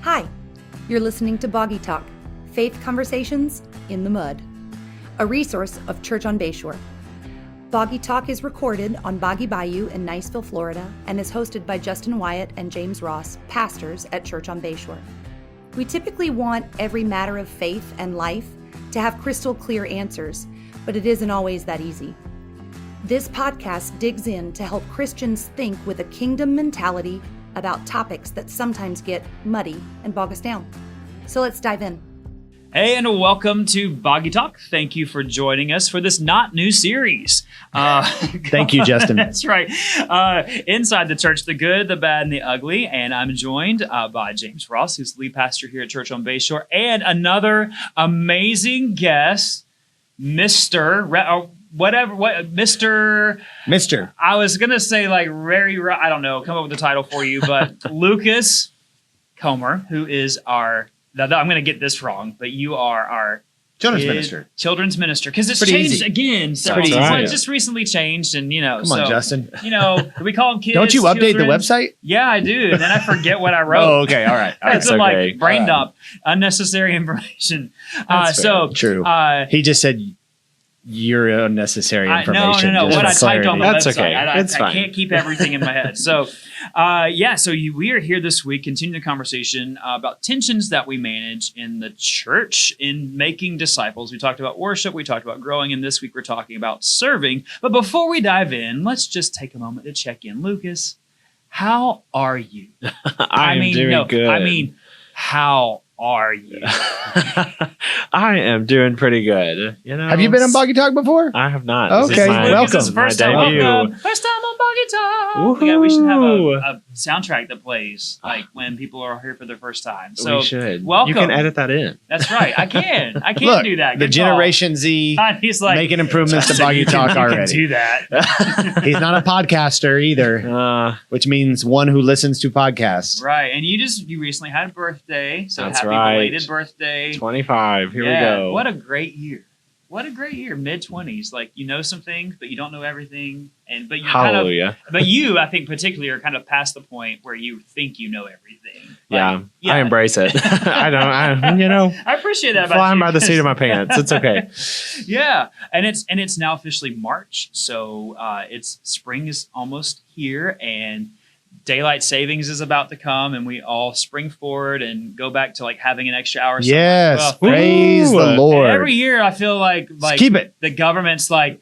Hi, you're listening to Boggy Talk, Faith Conversations in the Mud, a resource of Church on Bayshore. Boggy Talk is recorded on Boggy Bayou in Niceville, Florida, and is hosted by Justin Wyatt and James Ross, pastors at Church on Bayshore. We typically want every matter of faith and life to have crystal clear answers, but it isn't always that easy. This podcast digs in to help Christians think with a kingdom mentality about topics that sometimes get muddy and bog us down. So let's dive in. Hey, and welcome to Boggy Talk. Thank you for joining us for this not new series. Thank you, Justin. That's right. Inside the church, the good, the bad, and the ugly. And I'm joined by James Ross, who's the lead pastor here at Church on Bayshore, and another amazing guest, Mr. I was going to say like I don't know, come up with the title for you, but Lucas Comer, who is our, I'm going to get this wrong, but you are our Children's minister, because it's changed easy. Again. So it just recently changed, and Come on, Justin. Do we call them kids? Don't you update the website? Yeah, I do. And then I forget what I wrote. Oh, okay. All right. It's like brain dump, unnecessary information. True. He just said your unnecessary information. No. What I typed on the That's website. okay. I can't keep everything in my head. So, we are here this week, continuing the conversation about tensions that we manage in the church in making disciples. We talked about worship. We talked about growing. And this week we're talking about serving. But before we dive in, let's just take a moment to check in. Lucas, how are you? I am doing good. How are you? I am doing pretty good. Have you been on Boggy Talk before? I have not. Okay, welcome. This is first time. Welcome. First time on Boggy Talk. Yeah, we should have a soundtrack that plays like when people are here for their first time. So we should. Welcome. You can edit that in. That's right. I can. Look, do that. The Generation Z he's like, making improvements to Boggy Talk already. You can do that. He's not a podcaster either, which means one who listens to podcasts. Right. And you recently had a birthday, so that's happy belated birthday. 25. Here we go. What a great year. What a great year. Mid-20s. Like, you know some things, but you don't know everything. But you're Hallelujah. But you, I think particularly, are kind of past the point where you think you know everything. I embrace it. I appreciate that about flying you. by the seat of my pants. It's okay. Yeah. And it's now officially March. So it's spring is almost here, and daylight savings is about to come, and we all spring forward and go back to like having an extra hour. Yes, praise the Lord. And every year I feel like keep it. The government's like,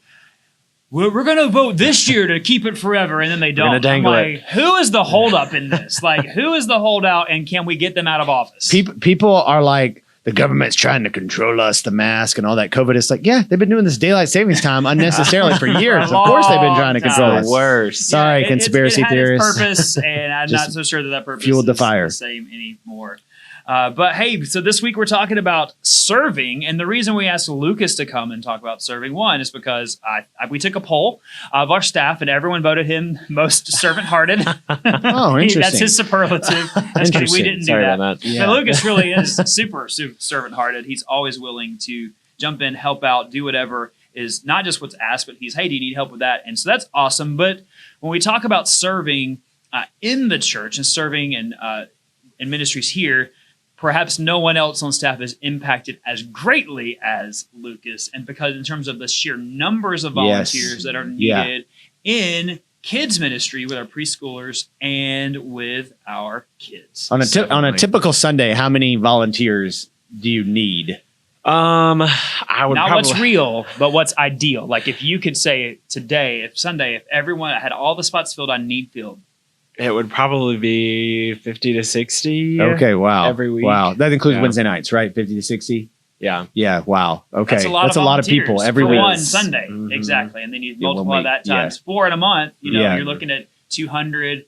we're going to vote this year to keep it forever, and then they don't. We're gonna dangle it. Who is the holdup in this? Like, who is the holdout, and can we get them out of office? People are like, the government's trying to control us, the mask and all that COVID. It's like, yeah, they've been doing this daylight savings time unnecessarily for years. Of course they've been trying to control us. Worse. Sorry, conspiracy theorists. It had its purpose, and I'm not so sure that purpose fueled the is fire. the same anymore. But hey, so this week we're talking about serving, and the reason we asked Lucas to come and talk about serving, one, is because we took a poll of our staff, and everyone voted him most servant-hearted. Oh, interesting. That's his superlative. That's good. We didn't do that. Yeah. But Lucas really is super servant-hearted. He's always willing to jump in, help out, do whatever is not just what's asked, but he's, hey, do you need help with that? And so that's awesome. But when we talk about serving in the church and serving in ministries here, perhaps no one else on staff is impacted as greatly as Lucas. And because in terms of the sheer numbers of volunteers that are needed in kids ministry with our preschoolers and with our kids. On a typical Sunday, how many volunteers do you need? I would not what's real, but what's ideal. Like if you could say today, if everyone had all the spots filled on need field, it would probably be 50 to 60. Okay, wow. Every week. Wow. That includes Wednesday nights, right? 50 to 60? Yeah. Yeah, wow. Okay. That's a lot of people every for week. one Sunday. Mm-hmm. Exactly. And then you multiply that times 4 in a month. You're looking at 200.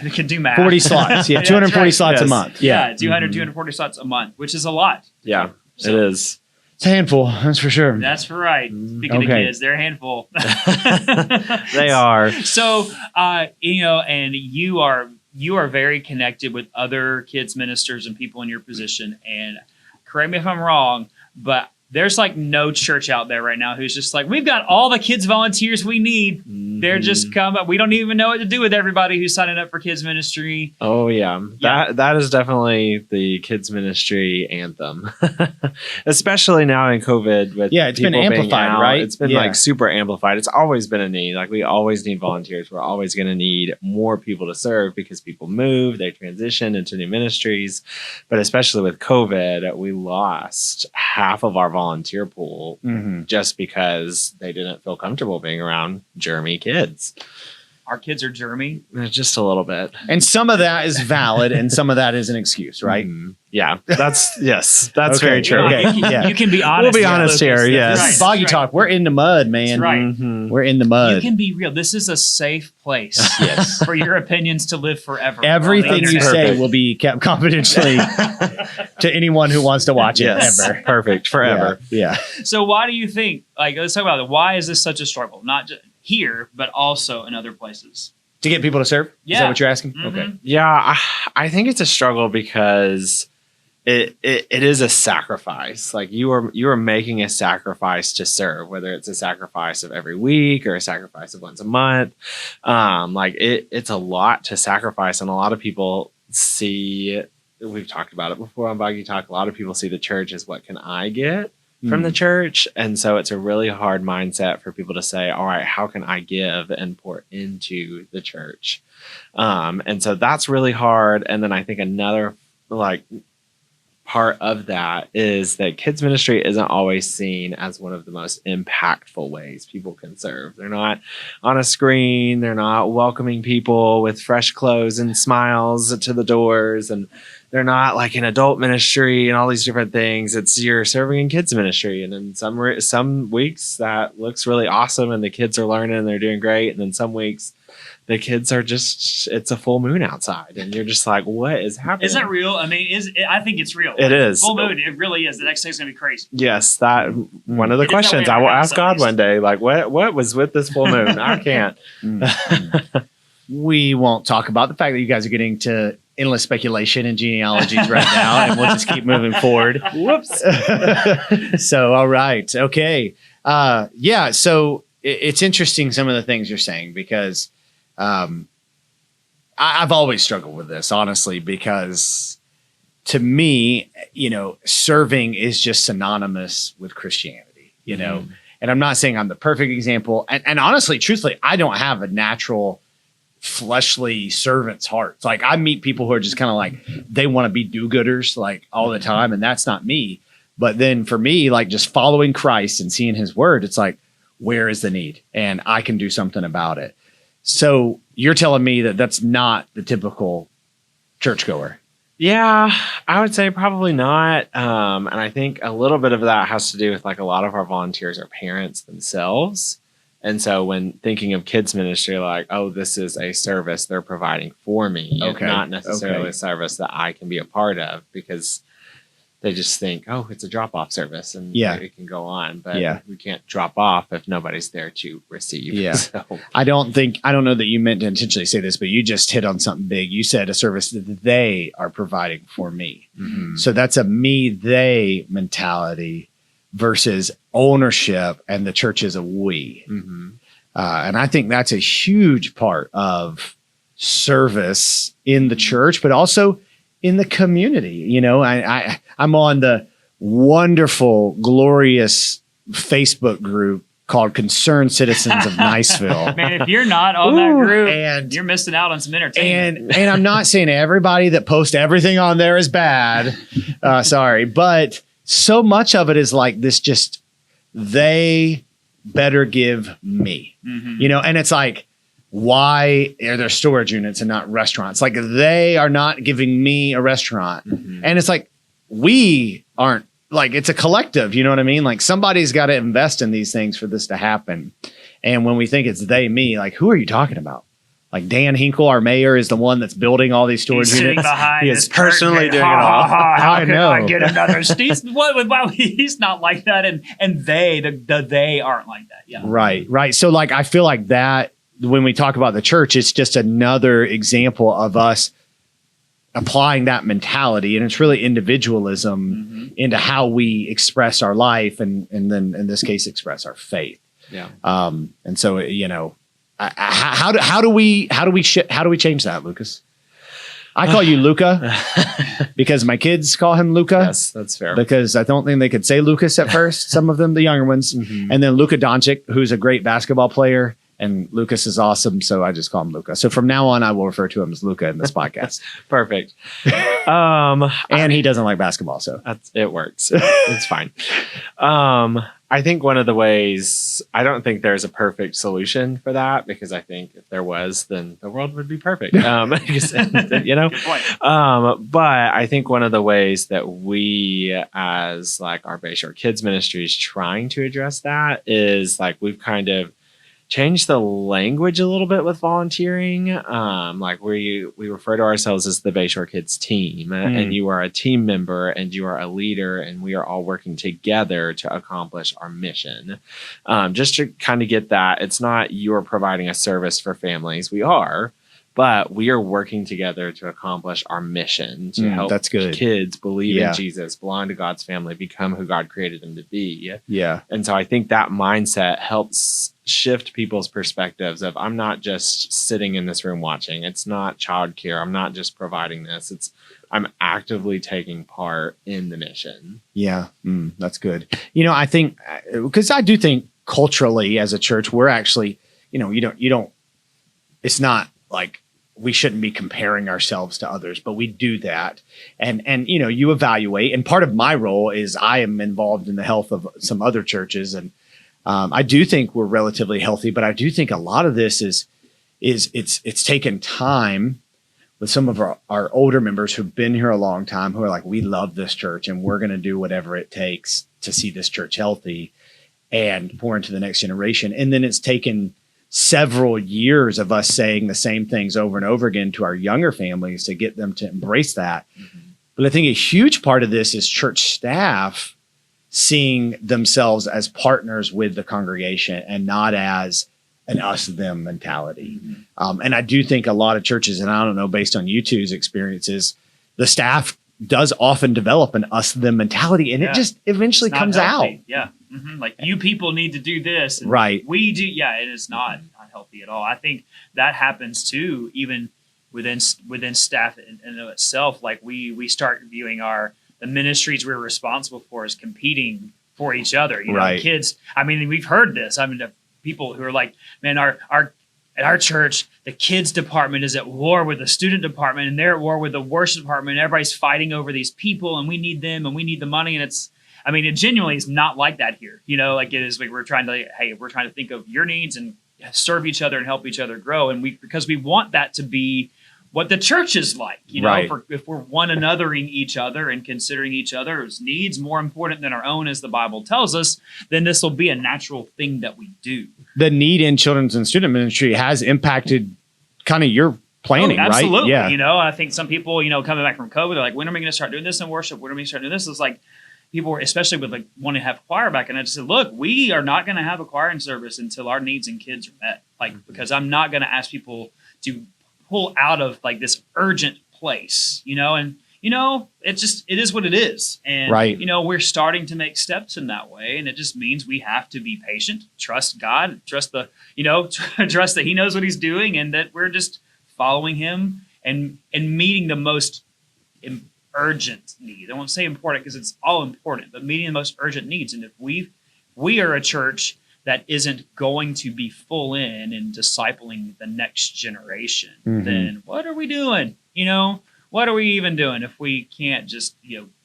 You can do math. 40 slots. Yeah, 240 slots a month. Yeah. 200, 240 slots a month, which is a lot. Yeah, it is. It's a handful, that's for sure. That's right. Speaking of kids, they're a handful. They are. So, and you are very connected with other kids ministers and people in your position. And correct me if I'm wrong, but There's like no church out there right now who's just like, we've got all the kids volunteers we need. They're just come up. We don't even know what to do with everybody who's signing up for kids ministry. Oh yeah. That is definitely the kids ministry anthem, especially now in COVID. With it's been amplified, right? It's been like super amplified. It's always been a need. Like we always need volunteers. We're always going to need more people to serve because people move, they transition into new ministries. But especially with COVID, we lost half of our volunteer pool just because they didn't feel comfortable being around germy kids. Our kids are germy. Just a little bit. And some of that is valid and some of that is an excuse, right? Yeah, that's very true. Okay. You can be honest. We'll be honest here. Yes. This is Boggy Talk. We're in the mud, man. That's right. We're in the mud. You can be real. This is a safe place for your opinions to live forever. Everything you say will be kept confidentially to anyone who wants to watch it ever. Perfect. Forever. Yeah. So why do you think, like, let's talk about it. Why is this such a struggle? Not just here, but also in other places. To get people to serve? Yeah. Is that what you're asking? Mm-hmm. Okay. Yeah, I think it's a struggle because it is a sacrifice. Like you are making a sacrifice to serve, whether it's a sacrifice of every week or a sacrifice of once a month. Like it's a lot to sacrifice, and a lot of people see. We've talked about it before on Boggy Talk. A lot of people see the church as what can I get from the church. And so it's a really hard mindset for people to say, all right, how can I give and pour into the church? And so that's really hard. And then I think another like part of that is that kids ministry isn't always seen as one of the most impactful ways people can serve. They're not on a screen. They're not welcoming people with fresh clothes and smiles to the doors, and they're not like in adult ministry and all these different things. It's you're serving in kids ministry. And then some weeks that looks really awesome and the kids are learning and they're doing great. And then some weeks the kids are just, it's a full moon outside. And you're just like, what is happening? Is that real? I mean, I think it's real. It is. Full moon, it really is. The next day's going to be crazy. Yes. That one of the questions I will ask God one day, like what was with this full moon? I can't. We won't talk about the fact that you guys are getting to endless speculation and genealogies right now, and we'll just keep moving forward. Whoops. So, all right. Okay. So it's interesting, some of the things you're saying, because I've always struggled with this, honestly, because to me, serving is just synonymous with Christianity, and I'm not saying I'm the perfect example. And honestly, truthfully, I don't have a natural fleshly servant's heart. It's like I meet people who are just kind of like, they want to be do-gooders like all the time. And that's not me. But then for me, like just following Christ and seeing his word, it's like, where is the need? And I can do something about it. So you're telling me that that's not the typical churchgoer. Yeah, I would say probably not. And I think a little bit of that has to do with like a lot of our volunteers are parents themselves. And so when thinking of kids ministry, like, oh, this is a service they're providing for me, not necessarily a service that I can be a part of, because they just think, oh, it's a drop-off service and it can go on. But we can't drop off if nobody's there to receive. Yeah. So. I don't know that you meant to intentionally say this, but you just hit on something big. You said a service that they are providing for me. Mm-hmm. So that's a me-they mentality versus ownership, and the church is a we. Mm-hmm. And I think that's a huge part of service in the church, but also in the community. I'm on the wonderful, glorious Facebook group called Concerned Citizens of Niceville. Man, if you're not on that group, you're missing out on some entertainment. And I'm not saying everybody that posts everything on there is bad. Sorry, but so much of it is like this, just they better give me, and it's like, why are there storage units and not restaurants? Like they are not giving me a restaurant. Mm-hmm. And it's like, we aren't, like, it's a collective, you know what I mean? Like somebody's got to invest in these things for this to happen. And when we think it's they, me, like, who are you talking about? Like Dan Hinkle, our mayor, is the one that's building all these storage units. He is personally doing it all. How can I get another? He's not like that, and they, the they aren't like that. Yeah, right. So like, I feel like that when we talk about the church, it's just another example of us applying that mentality, and it's really individualism into how we express our life, and then in this case express our faith. Yeah. And so, how do we change that, Lucas? I call you Luca because my kids call him Luca. Yes, that's fair. Because I don't think they could say Lucas at first. Some of them, the younger ones, and then Luka Doncic, who's a great basketball player, and Lucas is awesome, so I just call him Luca. So from now on, I will refer to him as Luca in this podcast. Perfect. And he doesn't like basketball, so it works. It's fine. I think one of the ways, I don't think there's a perfect solution for that, because I think if there was, then the world would be perfect. Good point. But I think one of the ways that we, as like our Bayshore Kids Ministry, is trying to address that is like we've kind of changed the language a little bit with volunteering. Like we refer to ourselves as the Bayshore Kids team, and you are a team member and you are a leader, and we are all working together to accomplish our mission. Just to kind of get that, it's not you're providing a service for families. We are, but we are working together to accomplish our mission to help that's good. Kids believe in Jesus, belong to God's family, become who God created them to be. Yeah. And so I think that mindset helps shift people's perspectives of, I'm not just sitting in this room watching. It's not childcare. I'm not just providing this. I'm actively taking part in the mission. Yeah. That's good. I think, because I do think culturally as a church, we're actually, it's not like we shouldn't be comparing ourselves to others, but we do that. And you evaluate. And part of my role is I am involved in the health of some other churches. And I do think we're relatively healthy, but I do think a lot of this is it's taken time with some of our older members who've been here a long time, who are like, we love this church and we're going to do whatever it takes to see this church healthy and pour into the next generation. And then it's taken several years of us saying the same things over and over again to our younger families to get them to embrace that. But I think a huge part of this is church staff seeing themselves as partners with the congregation and not as an us-them mentality. And I do think a lot of churches, and I don't know, based on you two's experiences, the staff does often develop an us-them mentality, and it just eventually comes healthy. out. Yeah. Like, you people need to do this. And right. We do. Yeah, it is not healthy at all. I think that happens too, even within staff in and of itself. Like we start viewing the ministries we're responsible for as competing for each other. Kids. I mean, we've heard this. I mean, the people who are like, man, at our church, the kids department is at war with the student department, and they're at war with the worship department. Everybody's fighting over these people, and we need them, and we need the money. And it genuinely is not like that here. Like it is. Like we're trying to think of your needs and serve each other and help each other grow. And because we want that to be what the church is like, right. If we're one anothering each other and considering each other's needs more important than our own, as the Bible tells us, then this will be a natural thing that we do. The need in children's and student ministry has impacted kind of your planning, absolutely. right? Yeah. I think some people, coming back from COVID, they're like, when are we going to start doing this in worship? When are we going to start doing this? It's like people, especially with like wanting to have choir back. And I just said, look, we are not going to have a choir service until our needs and kids are met. Because I'm not going to ask people to pull out of like this urgent place, and it is what it is. And, right. We're starting to make steps in that way. And it just means we have to be patient, trust God, trust trust that he knows what he's doing, and that we're just following him and meeting the most urgent need. I won't say important because it's all important, but meeting the most urgent needs. And if we are a church that isn't going to be full in discipling the next generation, then what are we doing? What are we even doing if we can't just,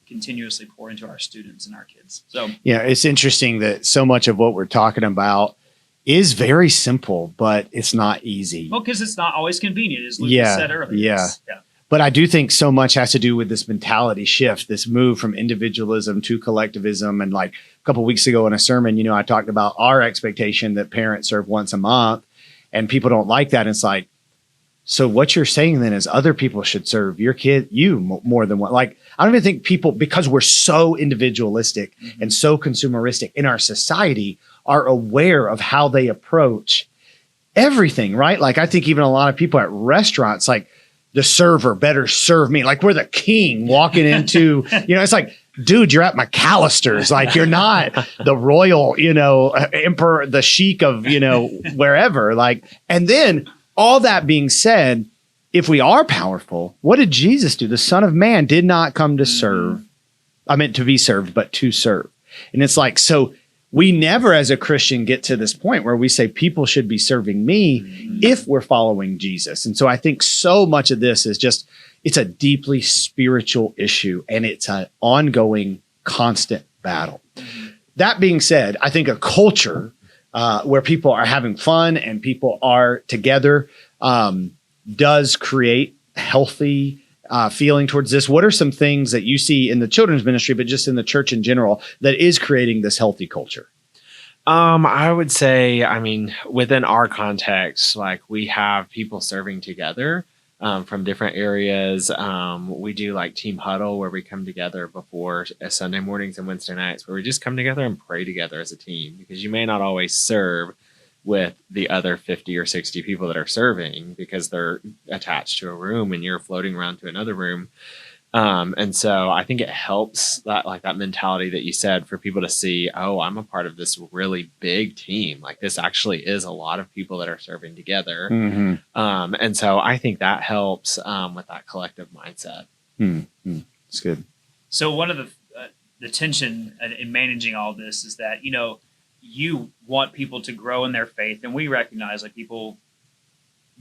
continuously pour into our students and our kids? So, yeah, it's interesting that so much of what we're talking about is very simple, but it's not easy. Well, because it's not always convenient, as Lucas said earlier. Yeah. But I do think so much has to do with this mentality shift, this move from individualism to collectivism. And like a couple of weeks ago in a sermon, I talked about our expectation that parents serve once a month, and people don't like that. And it's like, so what you're saying then is other people should serve you more than one. Like, I don't even think people, because we're so individualistic and so consumeristic in our society, are aware of how they approach everything, right? Like, I think even a lot of people at restaurants, like, the server better serve me. Like we're the king walking into, it's like, dude, you're at McAllister's. Like you're not the royal, emperor, the sheik of, wherever. Like, and then all that being said, if we are powerful, what did Jesus do? The Son of Man did not come to serve. I meant to be served, but to serve. And it's like, so we never as a Christian get to this point where we say people should be serving me if we're following Jesus. And so I think so much of this is just, it's a deeply spiritual issue and it's an ongoing, constant battle. That being said, I think a culture where people are having fun and people are together does create healthy feeling towards this. What are some things that you see in the children's ministry, but just in the church in general, that is creating this healthy culture? I would say, within our context, like we have people serving together from different areas. We do like team huddle where we come together before Sunday mornings and Wednesday nights where we just come together and pray together as a team, because you may not always serve with the other 50 or 60 people that are serving because they're attached to a room and you're floating around to another room. And so I think it helps that mentality that you said for people to see, oh, I'm a part of this really big team. Like this actually is a lot of people that are serving together. And so I think that helps with that collective mindset. It's good. So one of the tension in managing all this is that, you want people to grow in their faith, and we recognize like people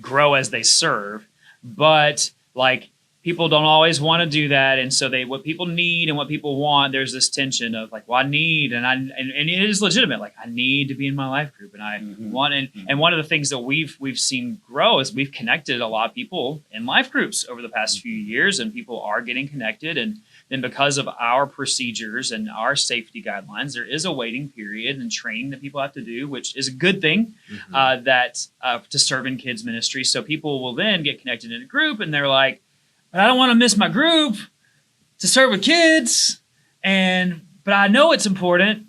grow as they serve, but like people don't always want to do that. And so what people need and what people want, there's this tension of like, well, I need, and it is legitimate. Like I need to be in my life group and I want, and one of the things that we've seen grow is we've connected a lot of people in life groups over the past few years, and people are getting connected. And then because of our procedures and our safety guidelines, there is a waiting period and training that people have to do, which is a good thing to serve in kids ministry. So people will then get connected in a group and they're like, but I don't want to miss my group to serve with kids. But I know it's important,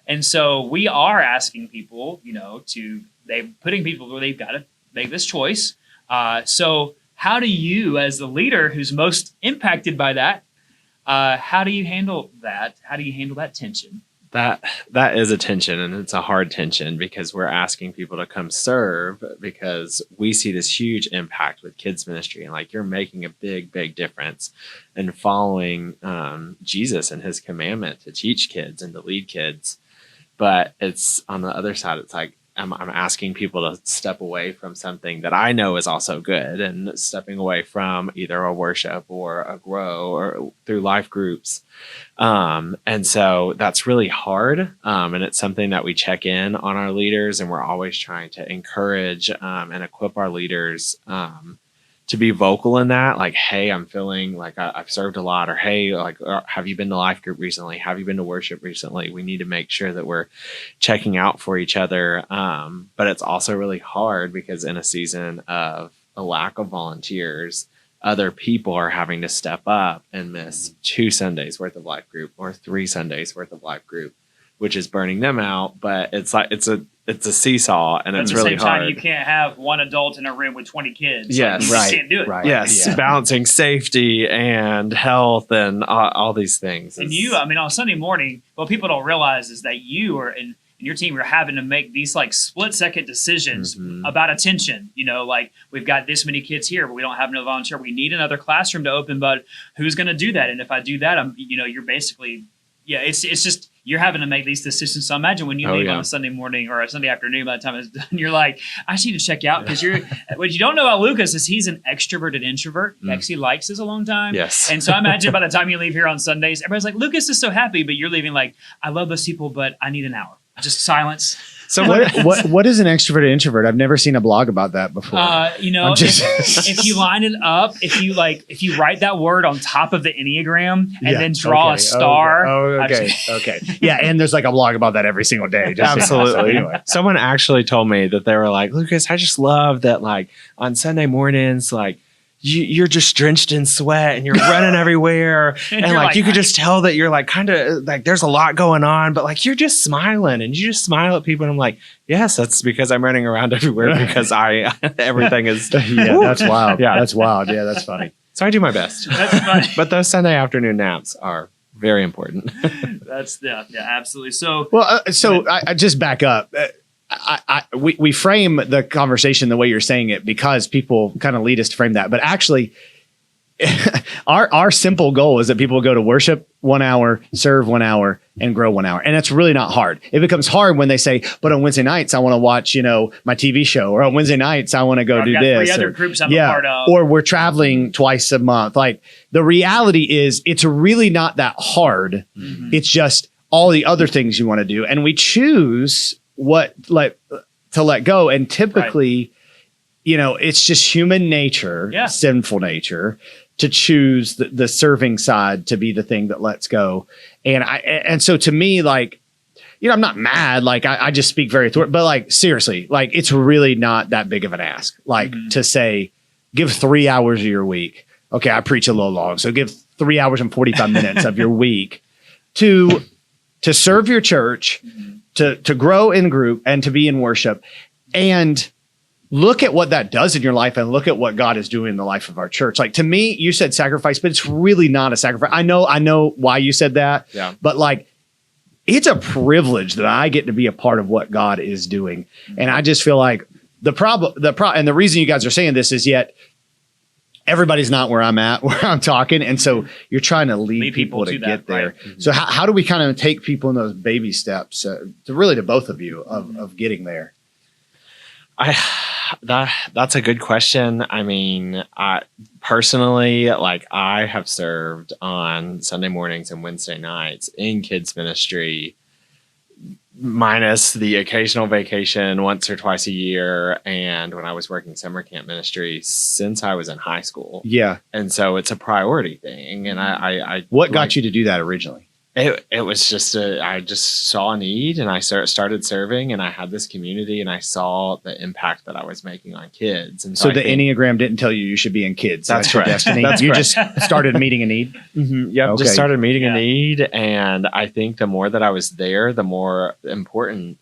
and so we are asking people, putting people where they've got to make this choice. So how do you, as the leader who's most impacted by that, how do you handle that? How do you handle that tension? That is a tension, and it's a hard tension because we're asking people to come serve because we see this huge impact with kids ministry, and like you're making a big difference in following Jesus and his commandment to teach kids and to lead kids. But it's on the other side, it's like I'm asking people to step away from something that I know is also good, and stepping away from either a worship or a grow or through life groups. And so that's really hard. And it's something that we check in on our leaders, and we're always trying to encourage and equip our leaders to be vocal in that. Like, hey, I'm feeling like I've served a lot, or hey, like, have you been to life group recently? Have you been to worship recently? We need to make sure that we're checking out for each other. But it's also really hard because in a season of a lack of volunteers, other people are having to step up and miss 2 Sundays worth of life group or 3 Sundays worth of life group, which is burning them out. But it's like it's a seesaw, and it's really hard. At the same time, you can't have one adult in a room with 20 kids. Yes, you just can't do it. Right. Yes, yeah. Balancing safety and health and all these things. And on Sunday morning, what people don't realize is that you are in your team, you're having to make these like split-second decisions about attention. Like we've got this many kids here, but we don't have no volunteer. We need another classroom to open, but who's going to do that? And if I do that, you're basically, it's just, you're having to make these decisions. So imagine when you leave on a Sunday morning or a Sunday afternoon, by the time it's done, you're like, I just need to check out, because what you don't know about Lucas is he's an extroverted introvert. He actually likes his alone time. Yes. And so I imagine by the time you leave here on Sundays, everybody's like, Lucas is so happy, but you're leaving like, I love those people, but I need an hour. Just silence. So what is an extroverted introvert? I've never seen a blog about that before. If you line it up, if you write that word on top of the Enneagram and then draw a star. Okay. Yeah, and there's like a blog about that every single day. Absolutely. So anyway. Someone actually told me that they were like, Lucas, I just love that like on Sunday mornings, like you're just drenched in sweat and you're running everywhere. And like, you could just tell that you're like kind of like there's a lot going on, but like you're just smiling and you just smile at people. And I'm like, yes, that's because I'm running around everywhere because everything is. Yeah, that's wild. Yeah, that's wild. Yeah, that's funny. So I do my best. That's funny. But those Sunday afternoon naps are very important. That's yeah, absolutely. So I just back up. We frame the conversation the way you're saying it because people kind of lead us to frame that. But actually, our simple goal is that people go to worship 1 hour, serve 1 hour, and grow 1 hour. And that's really not hard. It becomes hard when they say, but on Wednesday nights, I want to watch, my TV show, or on Wednesday nights, I want to go do this. 3 other groups I'm a part of. Or we're traveling twice a month. Like the reality is it's really not that hard. Mm-hmm. It's just all the other things you want to do. And we choose to let go. And typically, it's just human nature, sinful nature, to choose the serving side to be the thing that lets go. And so to me, like, I'm not mad. Like I just speak very but like, seriously, like it's really not that big of an ask, like to say, give 3 hours of your week. Okay. I preach a little long. So give 3 hours and 45 minutes of your week to serve your church, to grow in group and to be in worship, and look at what that does in your life and look at what God is doing in the life of our church. Like to me, you said sacrifice, but it's really not a sacrifice. I know why you said that, but like, it's a privilege that I get to be a part of what God is doing. And I just feel like and the reason you guys are saying this is yet everybody's not where I'm at, where I'm talking. And so you're trying to lead people to get there. Right. Mm-hmm. So how do we kind of take people in those baby steps to both of you of getting there? That's a good question. I mean, personally, like I have served on Sunday mornings and Wednesday nights in kids ministry, minus the occasional vacation once or twice a year. And when I was working summer camp ministry since I was in high school. Yeah. And so it's a priority thing. And what got you to do that originally? It was just I just saw a need and I started serving, and I had this community and I saw the impact that I was making on kids. And so the Enneagram didn't tell you should be in kids. That's correct. Your destiny. That's you correct. Just started meeting a need. Mm-hmm. Yep. Okay. Just started meeting a need. And I think the more that I was there, the more important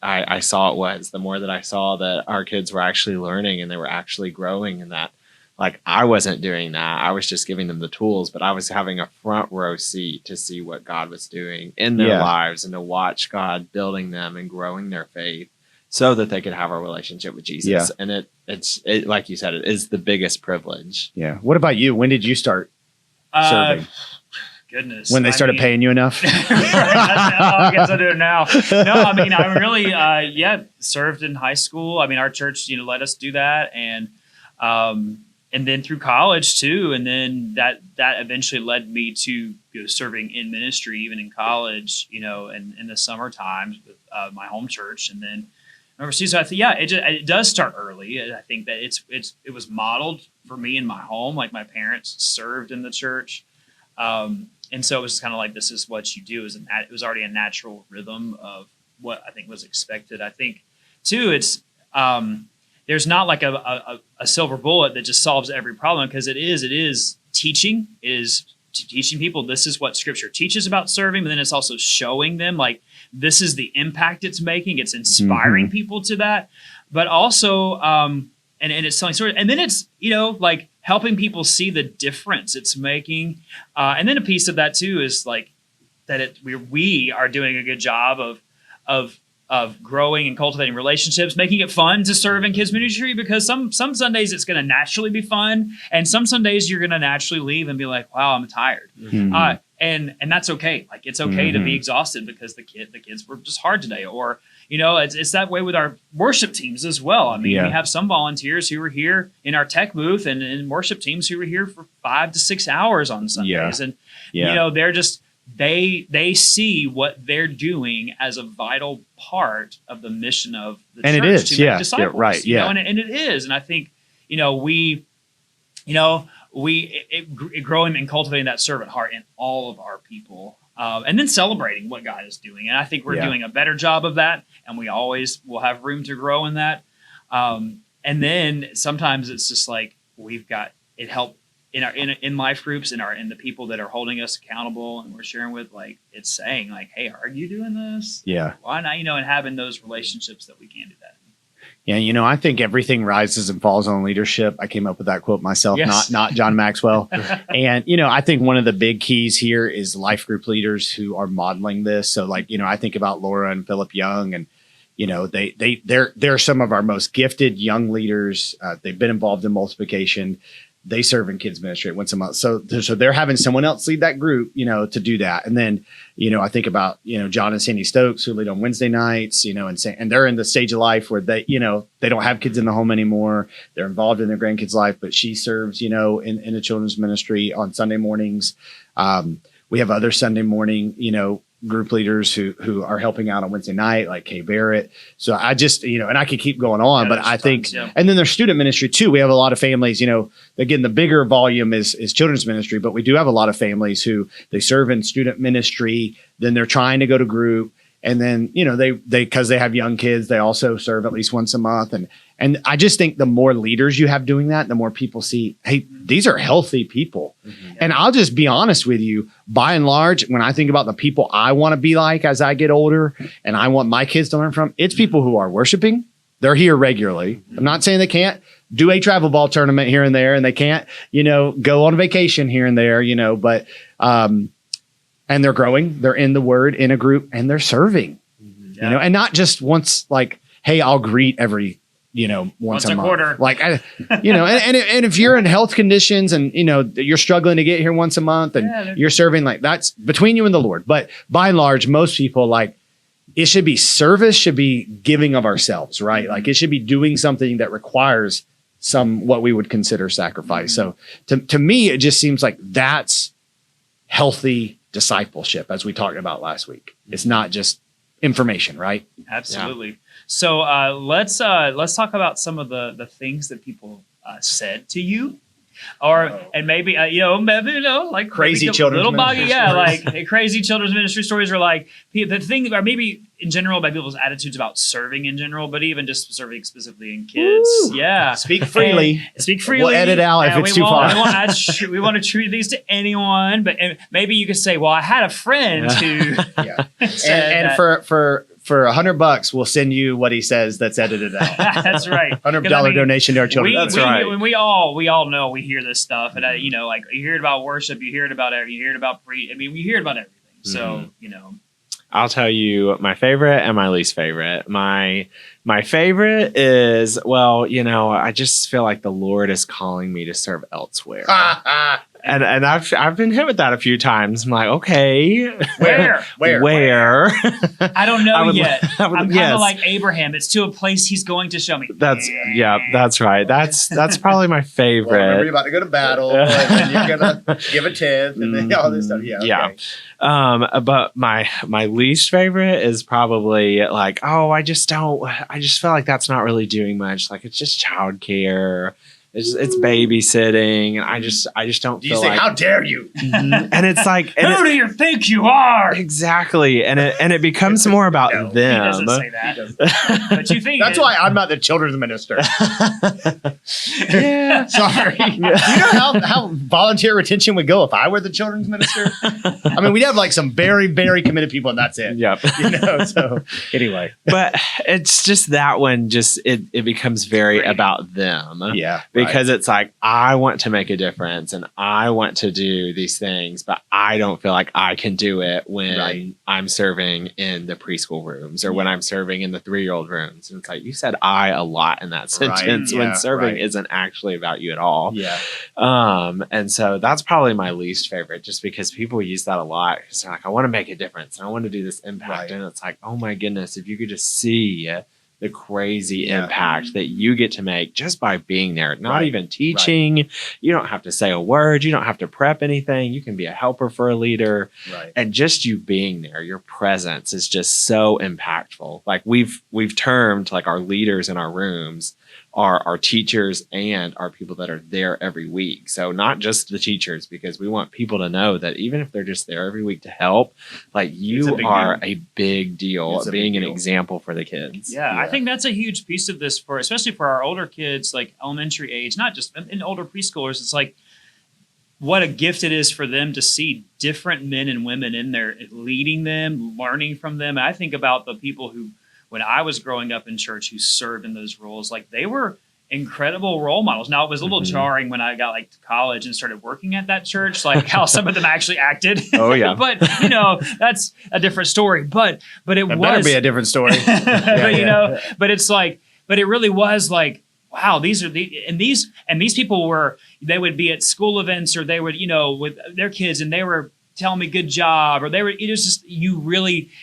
I saw it was, the more that I saw that our kids were actually learning and they were actually growing, and that like I wasn't doing that. I was just giving them the tools, but I was having a front row seat to see what God was doing in their lives and to watch God building them and growing their faith so that they could have a relationship with Jesus. Yeah. And it's like you said, it is the biggest privilege. Yeah. What about you? When did you start serving? Goodness. When they started paying you enough? I guess I do it now. No, I mean, I really, served in high school. I mean, our church, let us do that. And then through college too, and then that eventually led me to serving in ministry, even in college, and in the summer times with my home church, and then overseas. So I think, it does start early. I think that it was modeled for me in my home, like my parents served in the church, and so it was kind of like, this is what you do. It was already a natural rhythm of what I think was expected. I think too, it's there's not like a silver bullet that just solves every problem, because it is teaching. It is teaching people this is what Scripture teaches about serving, but then it's also showing them like this is the impact it's making. It's inspiring people to that, but also and it's telling stories, and then it's like helping people see the difference it's making, and then a piece of that too is like that we are doing a good job of growing and cultivating relationships, making it fun to serve in kids ministry, because some Sundays it's going to naturally be fun, and some Sundays you're going to naturally leave and be like, wow, I'm tired. Mm-hmm. And that's okay. Like it's okay to be exhausted because the kids were just hard today, or it's that way with our worship teams as well. I mean, we have some volunteers who are here in our tech booth and in worship teams who are here for 5 to 6 hours on Sundays, and they're just they see what they're doing as a vital part of the mission of the church, and it is, to make disciples, right, and it is, and I think growing and cultivating that servant heart in all of our people, and then celebrating what God is doing, and I think we're doing a better job of that, and we always will have room to grow in that, and then sometimes it's just like we've got it helped in life groups, in the people that are holding us accountable and we're sharing with, like, it's saying like, hey, are you doing this? Yeah. Why not? And having those relationships that we can do that. Yeah, I think everything rises and falls on leadership. I came up with that quote myself, Yes. not John Maxwell. And, I think one of the big keys here is life group leaders who are modeling this. So like, I think about Laura and Philip Young, and, they're some of our most gifted young leaders. They've been involved in multiplication. They serve in kids ministry at once a month. So they're having someone else lead that group, to do that. And then, I think about, John and Sandy Stokes, who lead on Wednesday nights, and they're in the stage of life where they don't have kids in the home anymore. They're involved in their grandkids' life, but she serves, in a children's ministry on Sunday mornings. We have other Sunday morning, group leaders who are helping out on Wednesday night, like Kay Barrett. So I just, and I could keep going on, but I think, and then there's student ministry too. We have a lot of families, again, the bigger volume is children's ministry, but we do have a lot of families who they serve in student ministry, then they're trying to go to group. And then, they, cause they have young kids, they also serve at least once a month. And I just think the more leaders you have doing that, the more people see, hey, these are healthy people. Mm-hmm. And I'll just be honest with you, by and large, when I think about the people I want to be like as I get older and I want my kids to learn from, it's people who are worshiping. They're here regularly. Mm-hmm. I'm not saying they can't do a travel ball tournament here and there, and they can't, go on vacation here and there, but, and they're growing, they're in the word in a group, and they're serving, and not just once, like, hey, I'll greet every, once a month. Quarter. Like, and if you're in health conditions and, you're struggling to get here once a month and you're serving, like, that's between you and the Lord. But by and large, most people, like, it should be service, should be giving of ourselves, right? Mm-hmm. Like, it should be doing something that requires what we would consider sacrifice. Mm-hmm. So to me, it just seems like that's healthy discipleship, as we talked about last week. It's not just information, right? Absolutely. Yeah. So let's talk about some of the things that people said to you, and maybe like crazy maybe children's little Boggy, stories. like crazy children's ministry stories, or like the thing, or maybe in general by people's attitudes about serving in general, but even just serving specifically in kids. Woo! Yeah, speak freely. Speak freely. We'll edit out if it's too far. We want to treat these to anyone, but maybe you could say, "Well, I had a friend who." Yeah, and for $100, we'll send you what he says that's edited out. That's right. $100 donation to our children. That's right. When we all know, we hear this stuff, and like you hear it about worship, you hear it about we hear it about we hear it about everything. So I'll tell you my favorite and my least favorite. My favorite is, I just feel like the Lord is calling me to serve elsewhere. And I've been hit with that a few times. I'm like, okay, where? I don't know yet. I'm kind of like Abraham. It's to a place He's going to show me. That's right. That's probably my favorite. Well, remember, you're about to go to battle, and you're gonna give a tenth, and then all this stuff. Yeah. Okay. But my least favorite is probably like, I just feel like that's not really doing much. Like, it's just childcare. It's babysitting, and I just don't feel like. How dare you? And it's like, who do you think you are? Exactly, and it becomes more about them. He doesn't say that, but you think that's why I'm not the children's minister. Yeah, sorry. You know how volunteer retention would go if I were the children's minister? I mean, we'd have like some very, very committed people, and that's it. Yep. So anyway, but it's just that one. Just it becomes very about them. Yeah. Because it's like, I want to make a difference and I want to do these things, but I don't feel like I can do it when I'm serving in the preschool rooms or when I'm serving in the 3-year-old rooms. And it's like, you said I a lot in that sentence when serving isn't actually about you at all. Yeah. And so that's probably my least favorite, just because people use that a lot. Because they're like, I want to make a difference and I want to do this impact. And it's like, oh my goodness, if you could just see the crazy impact that you get to make just by being there, not even teaching. You don't have to say a word. You don't have to prep anything. You can be a helper for a leader. And just you being there, your presence is just so impactful. Like we've termed like our leaders in our rooms our teachers and our people that are there every week. So not just the teachers, because we want people to know that even if they're just there every week to help, like you are a big deal at being an example for the kids. Yeah, I think that's a huge piece of this for, especially for our older kids, like elementary age, not just in older preschoolers. It's like, what a gift it is for them to see different men and women in there leading them, learning from them. And I think about the people who, when I was growing up in church, who served in those roles, like they were incredible role models. Now, it was a little jarring when I got like to college and started working at that church, like how some of them actually acted. Oh yeah. But you know, that's a different story. But it better be a different story. But you know, but it's like, but it really was like, wow, these are these people were, they would be at school events, or they would, you know, with their kids, and they were telling me good job, or they were, it was just,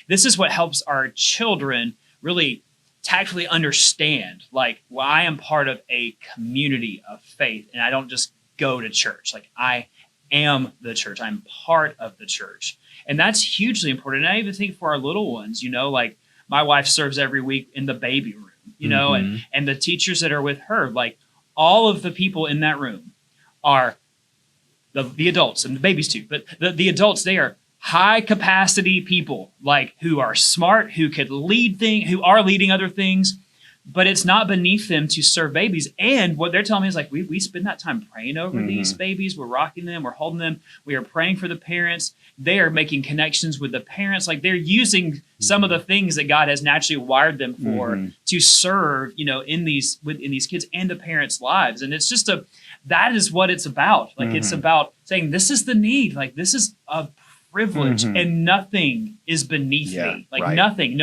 this is what helps our children really tactfully understand, like, well, I am part of a community of faith, and I don't just go to church. Like, I am the church. I'm part of the church. And that's hugely important. And I even think for our little ones, you know, like my wife serves every week in the baby room, you know, and the teachers that are with her, like all of the people in that room are the adults, and the babies too, but the adults, they are high capacity people, like who are smart, who could lead things, who are leading other things, but it's not beneath them to serve babies. And what they're telling me is like, we spend that time praying over these babies. We're rocking them. We're holding them. We are praying for the parents. They are making connections with the parents. Like they're using some of the things that God has naturally wired them for to serve, you know, in these kids and the parents' lives. And it's just that is what it's about. Like it's about saying, this is the need. Like this is a privilege, and nothing is beneath me. Like nothing.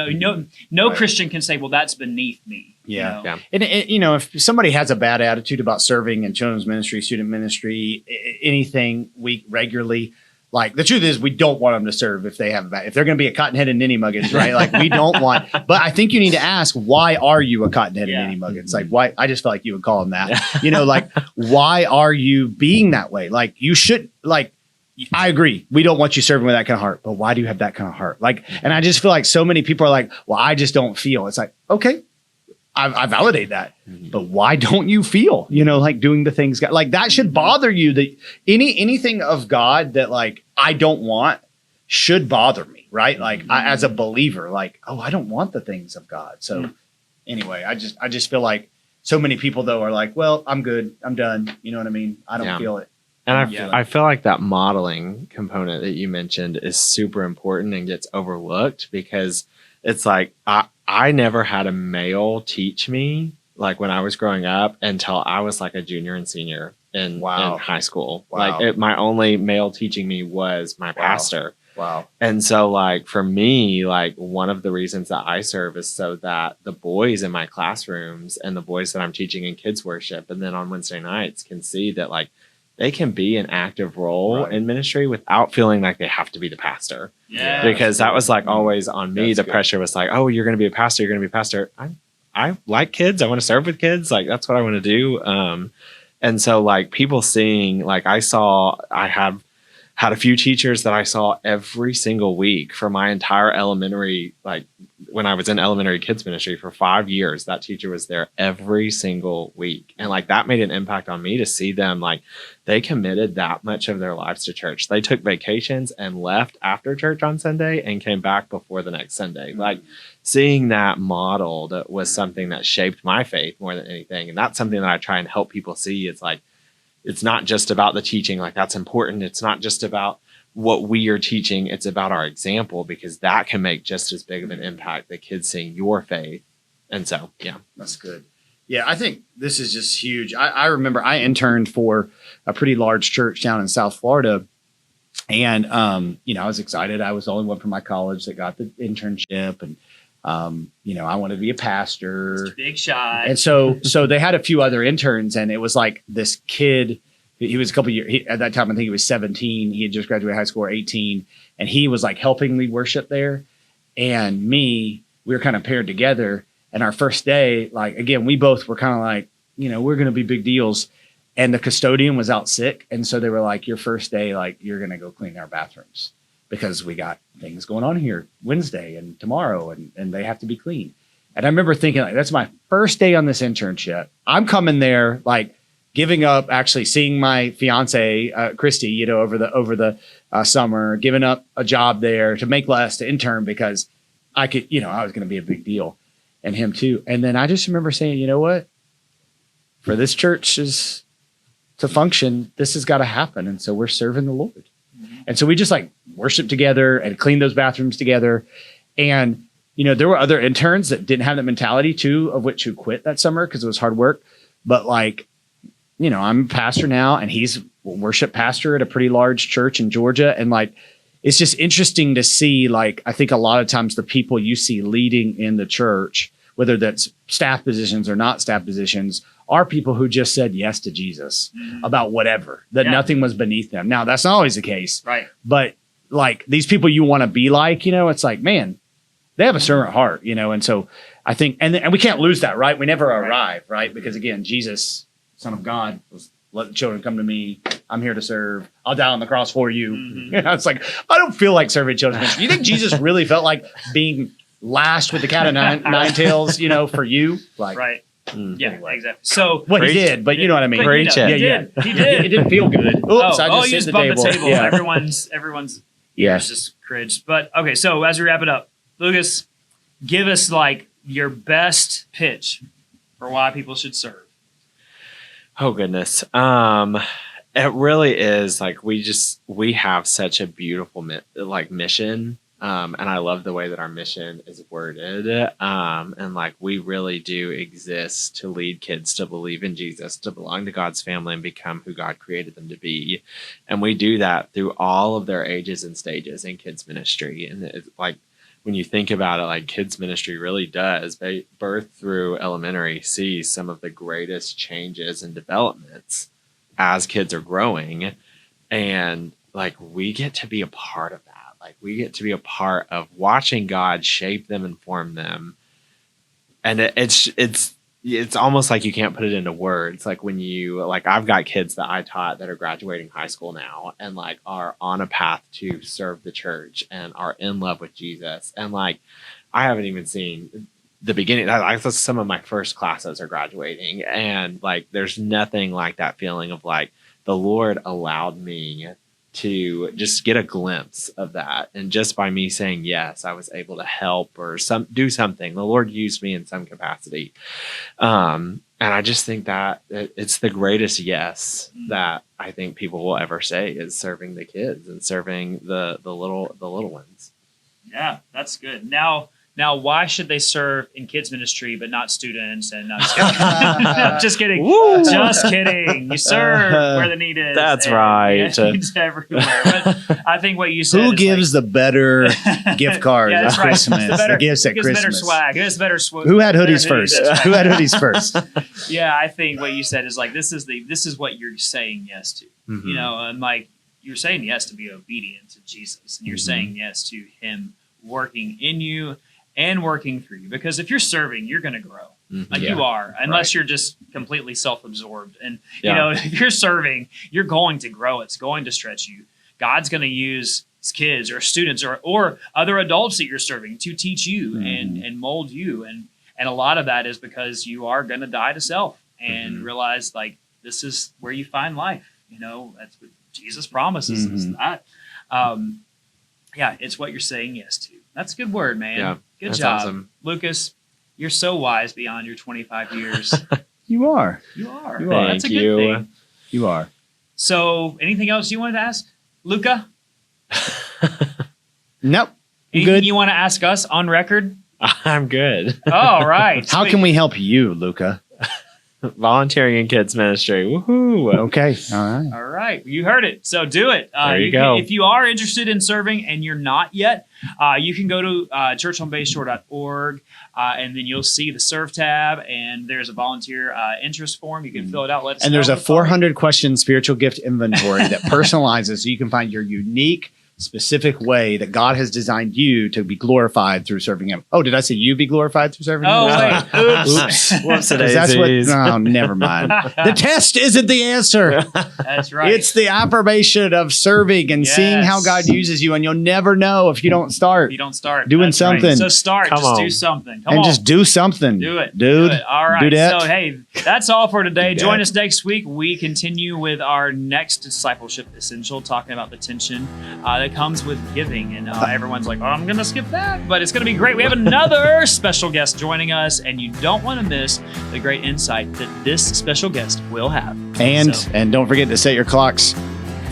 No Christian can say, well, that's beneath me. Yeah. You know? And you know, if somebody has a bad attitude about serving in children's ministry, student ministry, anything we regularly, like the truth is we don't want them to serve if they have if they're going to be a cotton-headed ninny muggins, right? Like we don't want, but I think you need to ask, why are you a cotton-headed ninny muggins? Like why, I just felt like you would call them that, you know, like why are you being that way? Like you should, like, I agree. We don't want you serving with that kind of heart, but why do you have that kind of heart? Like, and I just feel like so many people are like, well, I just don't feel. It's like, okay, I validate that, but why don't you feel, you know, like doing the things God, like that should bother you, that anything of God that like, I don't want should bother me. Right. Like as a believer, like, oh, I don't want the things of God. So anyway, I just feel like so many people though are like, well, I'm good. I'm done. You know what I mean? I don't feel it. And I feel like that modeling component that you mentioned is super important and gets overlooked, because it's like I never had a male teach me, like when I was growing up, until I was like a junior and senior in high school. Like my only male teaching me was my pastor. Wow. And so like for me, like one of the reasons that I serve is so that the boys in my classrooms and the boys that I'm teaching in kids worship and then on Wednesday nights can see that like they can be an active role in ministry without feeling like they have to be the pastor. Yeah. Because that was like always on me. The pressure was like, oh, you're going to be a pastor. You're going to be a pastor. I like kids. I want to serve with kids. Like, that's what I want to do. And so like people seeing, like I had a few teachers that I saw every single week for my entire elementary, like when I was in elementary kids ministry for 5 years, that teacher was there every single week. And like that made an impact on me to see them, like they committed that much of their lives to church. They took vacations and left after church on Sunday and came back before the next Sunday. Like seeing that modeled was something that shaped my faith more than anything. And that's something that I try and help people see. It's like, it's not just about the teaching, like that's important. It's not just about what we are teaching. It's about our example, because that can make just as big of an impact, the kids seeing your faith. And so, yeah. That's good. Yeah, I think this is just huge. I remember I interned for a pretty large church down in South Florida. And, you know, I was excited. I was the only one from my college that got the internship. And, you know, I wanted to be a pastor. Big shot. And so they had a few other interns, and it was like this kid, he was a couple years, at that time, I think he was 17. He had just graduated high school, or 18. And he was like helping me worship there. And we were kind of paired together. And our first day, like, again, we both were kind of like, you know, we're going to be big deals. And the custodian was out sick. And so they were like, your first day, like, you're going to go clean our bathrooms, because we got things going on here Wednesday and tomorrow, and they have to be clean. And I remember thinking, like, that's my first day on this internship. I'm coming there, like, giving up actually seeing my fiance, Christy, you know, over the summer, giving up a job there to make less to intern because I could, you know, I was going to be a big deal, and him too. And then I just remember saying, you know what, for this church to function, this has got to happen. And so we're serving the Lord. And so we just like worship together and clean those bathrooms together. And, you know, there were other interns that didn't have that mentality too, of which who quit that summer because it was hard work. But like, you know, I'm a pastor now and he's a worship pastor at a pretty large church in Georgia. And like, it's just interesting to see, like, I think a lot of times the people you see leading in the church, whether that's staff positions or not staff positions, are people who just said yes to Jesus about whatever, that nothing was beneath them. Now, that's not always the case. Right. But like these people you want to be like, you know, it's like, man, they have a servant heart, you know? And so I think, and we can't lose that, right? We never arrive, right? Because again, Jesus, Son of God, was let the children come to me. I'm here to serve. I'll die on the cross for you. You know, it's like, I don't feel like serving children. You think Jesus really felt like being lashed with the cat of nine tails, you know, for you? Like, right. Yeah, exactly. So he did, but you know what I mean. Preach He it. did. He did. It didn't feel good. Oops, I just you hit just the bumped table. the table. Yeah. Everyone's ears just cringed. But okay, so as we wrap it up, Lucas, give us like your best pitch for why people should serve. Oh goodness. It really is like we have such a beautiful mission. And I love the way that our mission is worded. And like we really do exist to lead kids to believe in Jesus, to belong to God's family and become who God created them to be. And we do that through all of their ages and stages in kids ministry. And it's like, when you think about it, like kids ministry really does birth through elementary see some of the greatest changes and developments as kids are growing. And like, we get to be a part of that. Like we get to be a part of watching God shape them and form them. And it's almost like you can't put it into words. Like when you, like I've got kids that I taught that are graduating high school now and like are on a path to serve the church and are in love with Jesus. And like, I haven't even seen the beginning. Some of my first classes are graduating and like, there's nothing like that feeling of like the Lord allowed me to just get a glimpse of that. And just by me saying yes, I was able to help or do something. The Lord used me in some capacity. And I just think that it's the greatest yes that I think people will ever say is serving the kids and serving the little ones. Yeah, that's good. Now, why should they serve in kids ministry but not students? And not just kidding. Woo! Just kidding. You serve where the need is. That's right. The needs everywhere. But I think what you said. Who is gives the better gift cards Yeah, at that's right. Christmas? The gifts at better Christmas. swag. Who has better swag? Who had hoodies first? Who had hoodies first? Yeah, I think what you said is like this is what you're saying yes to. Mm-hmm. You know, and like you're saying yes to be obedient to Jesus, and you're saying yes to Him working in you and working through you. Because if you're serving, you're going to grow. Like you are, unless you're just completely self-absorbed. And, you know, if you're serving, you're going to grow. It's going to stretch you. God's going to use kids or students or other adults that you're serving to teach you and mold you. And a lot of that is because you are going to die to self and realize like, this is where you find life. You know, that's what Jesus promises is that. Yeah, it's what you're saying yes to. That's a good word, man. Yeah, good that's job. awesome. Lucas, you're so wise beyond your 25 years. You are. You are. You are. That's a Thank good you. thing. You are. So, anything else you wanted to ask? Luca? Nope. Anything Good. you want to ask us on record? I'm good. All right. How can we help you, Luca? Volunteering in kids ministry. Woohoo. Okay. All right. All right. You heard it. So do it. There you go. If you are interested in serving and you're not yet, you can go to churchonbayshore.org and then you'll see the serve tab and there's a volunteer interest form. You can fill it out. And there's a 400 question spiritual gift inventory that personalizes so you can find your unique specific way that God has designed you to be glorified through serving Him. Oh, did I say you be glorified through serving Him? Oh, wait. Oops. Whoops, 'Cause that's what. No, never mind. The test isn't the answer. That's right. It's the affirmation of serving and seeing how God uses you, and you'll never know if you don't start. If you don't start Doing That's right. something. So start. Come Just on. do something. Come and on. just do something. Do it. Dude. Do it. All right. Do that. So, hey, that's all for today. Do Join that. us next week. We continue with our next Discipleship Essential, talking about the tension that comes with giving. And everyone's like, oh, I'm going to skip that. But it's going to be great. We have another special guest joining us, and you don't want to miss the great insight that this special guest will have. And don't forget to set your clocks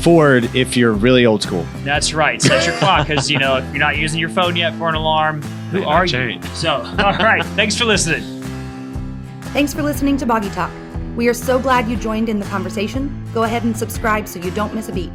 forward if you're really old school. That's right. Set your clock, because, if you're not using your phone yet for an alarm, who May are not you? change. So, all right. Thanks for listening. Thanks for listening to Boggy Talk. We are so glad you joined in the conversation. Go ahead and subscribe so you don't miss a beat.